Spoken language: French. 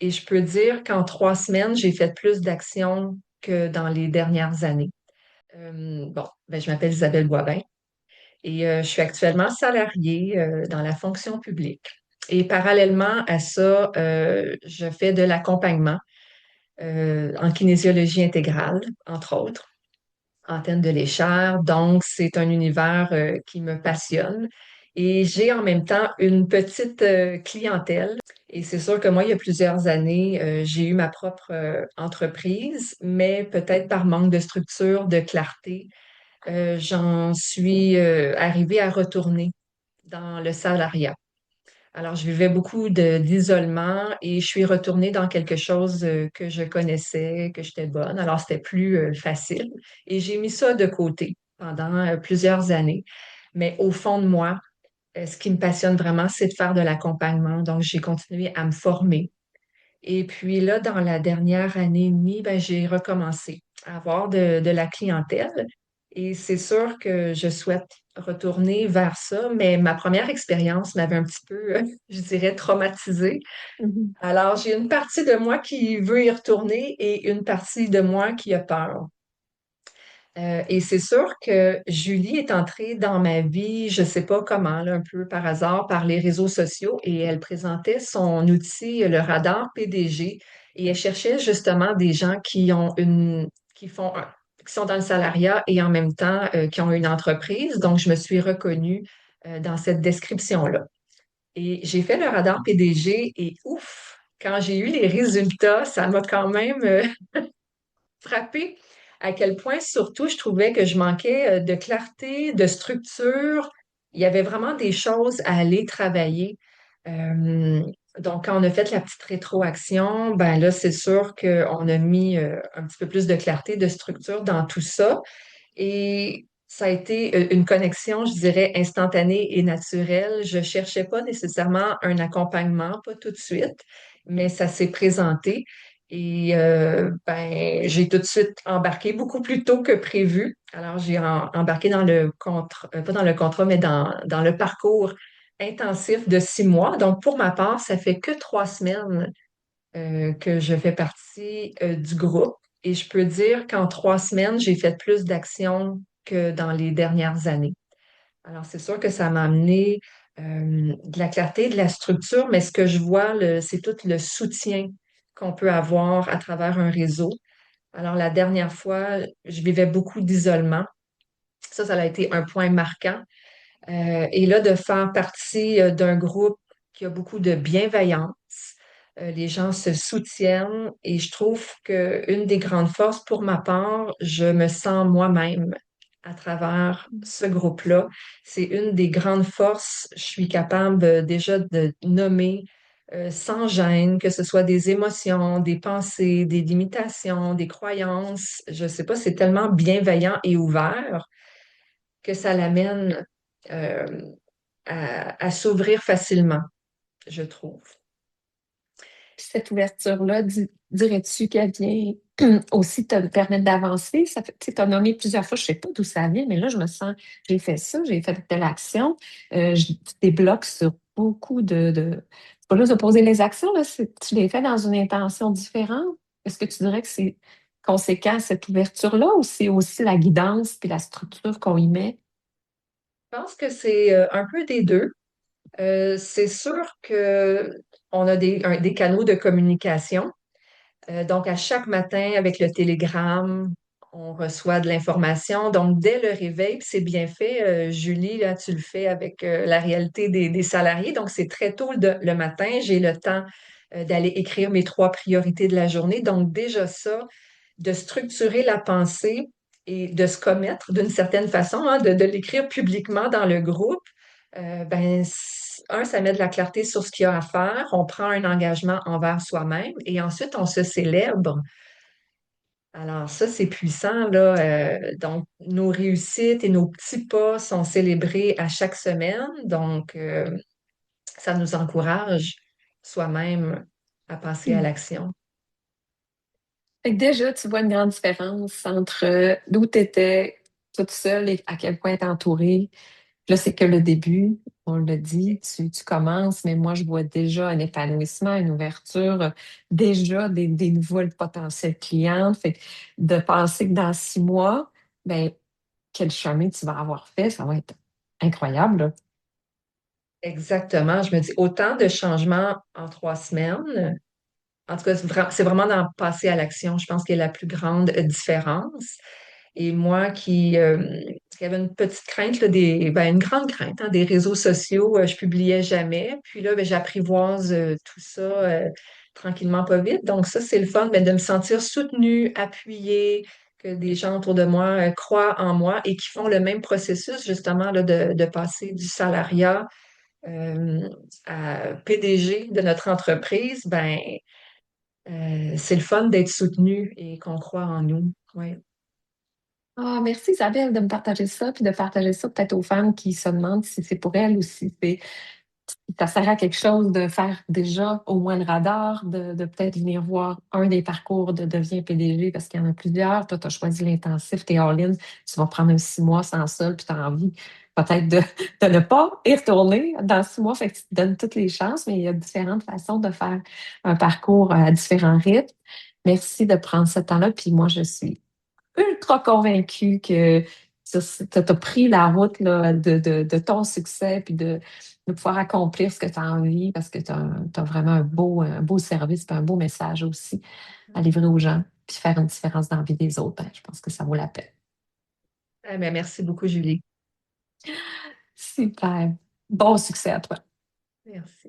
et je peux dire qu'en 3 semaines, j'ai fait plus d'actions que dans les dernières années. Je m'appelle Isabelle Boivin et je suis actuellement salariée dans la fonction publique. Et parallèlement à ça, je fais de l'accompagnement en kinésiologie intégrale, entre autres. Antenne de Léchère. Donc, c'est un univers qui me passionne. Et j'ai en même temps une petite clientèle. Et c'est sûr que moi, il y a plusieurs années, j'ai eu ma propre entreprise, mais peut-être par manque de structure, de clarté, j'en suis arrivée à retourner dans le salariat. Alors, je vivais beaucoup d'isolement et je suis retournée dans quelque chose que je connaissais, que j'étais bonne. Alors, c'était plus facile. Et j'ai mis ça de côté pendant plusieurs années. Mais au fond de moi, ce qui me passionne vraiment, c'est de faire de l'accompagnement. Donc, j'ai continué à me former. Et puis là, dans la dernière année et demie, ben, j'ai recommencé à avoir de la clientèle. Et c'est sûr que je souhaite retourner vers ça, mais ma première expérience m'avait un petit peu, je dirais, traumatisée. Mhm. Alors, j'ai une partie de moi qui veut y retourner et une partie de moi qui a peur. Et c'est sûr que Julie est entrée dans ma vie, je ne sais pas comment, là, un peu par hasard, par les réseaux sociaux, et elle présentait son outil, le radar PDG, et elle cherchait justement des gens qui sont dans le salariat et en même temps qui ont une entreprise. Donc, je me suis reconnue dans cette description-là. Et j'ai fait le radar PDG et ouf, quand j'ai eu les résultats, ça m'a quand même frappé à quel point, surtout, je trouvais que je manquais de clarté, de structure. Il y avait vraiment des choses à aller travailler. Euh, donc, quand on a fait la petite rétroaction, ben là, c'est sûr qu'on a mis un petit peu plus de clarté, de structure dans tout ça. Et ça a été une connexion, je dirais, instantanée et naturelle. Je cherchais pas nécessairement un accompagnement, pas tout de suite, mais ça s'est présenté. Et j'ai tout de suite embarqué beaucoup plus tôt que prévu. Alors, j'ai embarqué dans le contrat, pas dans le contrat, mais dans le parcours intensif de 6 mois. Donc, pour ma part, ça fait que 3 semaines que je fais partie du groupe. Et je peux dire qu'en 3 semaines, j'ai fait plus d'actions que dans les dernières années. Alors, c'est sûr que ça m'a amené de la clarté, de la structure, mais ce que je vois, c'est tout le soutien qu'on peut avoir à travers un réseau. Alors, la dernière fois, je vivais beaucoup d'isolement. Ça a été un point marquant. Et là, de faire partie d'un groupe qui a beaucoup de bienveillance, les gens se soutiennent et je trouve qu'une des grandes forces pour ma part, je me sens moi-même à travers ce groupe-là. C'est une des grandes forces. Je suis capable déjà de nommer sans gêne, que ce soit des émotions, des pensées, des limitations, des croyances. Je ne sais pas, c'est tellement bienveillant et ouvert que ça l'amène euh, à s'ouvrir facilement, je trouve. Cette ouverture-là, dirais-tu qu'elle vient aussi te permettre d'avancer? Ça fait, tu as nommé plusieurs fois, je ne sais pas d'où ça vient, mais là, je me sens, j'ai fait ça, j'ai fait de l'action. Je débloque sur beaucoup c'est pas juste de poser les actions, là, tu les fais dans une intention différente. Est-ce que tu dirais que c'est conséquent à cette ouverture-là ou c'est aussi la guidance puis la structure qu'on y met? Je pense que c'est un peu des deux. C'est sûr que on a des canaux de communication. Donc, à chaque matin, avec le télégramme, on reçoit de l'information. Donc, dès le réveil, puis c'est bien fait, Julie, là, tu le fais avec la réalité des salariés. Donc, c'est très tôt le matin. J'ai le temps d'aller écrire mes 3 priorités de la journée. Donc, déjà ça, de structurer la pensée et de se commettre d'une certaine façon, hein, de l'écrire publiquement dans le groupe, ça met de la clarté sur ce qu'il y a à faire. On prend un engagement envers soi-même et ensuite on se célèbre. Alors ça, c'est puissant, là. Donc, nos réussites et nos petits pas sont célébrés à chaque semaine. Donc, ça nous encourage soi-même à passer à Hmm. l'action. Fait que déjà, tu vois une grande différence entre d'où tu étais toute seule et à quel point tu es entourée. Là, c'est que le début, on l'a dit, tu commences, mais moi, je vois déjà un épanouissement, une ouverture, déjà des nouvelles potentielles clientes. Fait que de penser que dans 6 mois, ben, quel chemin tu vas avoir fait, ça va être incroyable, là. Exactement. Je me dis autant de changements en 3 semaines. En tout cas, c'est vraiment d'en passer à l'action. Je pense qu'il y a la plus grande différence. Et moi qui avait une petite crainte, là, une grande crainte des réseaux sociaux, je publiais jamais. Puis là, j'apprivoise tout ça tranquillement, pas vite. Donc ça, c'est le fun, de me sentir soutenue, appuyée, que des gens autour de moi croient en moi et qui font le même processus justement là, de passer du salariat euh, à PDG de notre entreprise. C'est le fun d'être soutenu et qu'on croit en nous. Ouais. Ah, merci Isabelle de me partager ça, puis de partager ça peut-être aux femmes qui se demandent si c'est pour elles ou si ça sert à quelque chose de faire déjà au moins le radar, de peut-être venir voir un des parcours de Deviens PDG parce qu'il y en a plusieurs. Toi, tu as choisi l'intensif, t'es all-in, tu vas prendre un 6 mois sans sol, puis tu as envie peut-être de ne pas y retourner dans 6 mois, fait que tu te donnes toutes les chances, mais il y a différentes façons de faire un parcours à différents rythmes. Merci de prendre ce temps-là, puis moi, je suis ultra convaincue que tu as pris la route là, de ton succès puis de pouvoir accomplir ce que tu as envie parce que tu as vraiment un beau service et un beau message aussi à livrer aux gens puis faire une différence dans la vie des autres. Ben, je pense que ça vaut la peine. Merci beaucoup, Julie. Super. Bon succès à toi. Merci.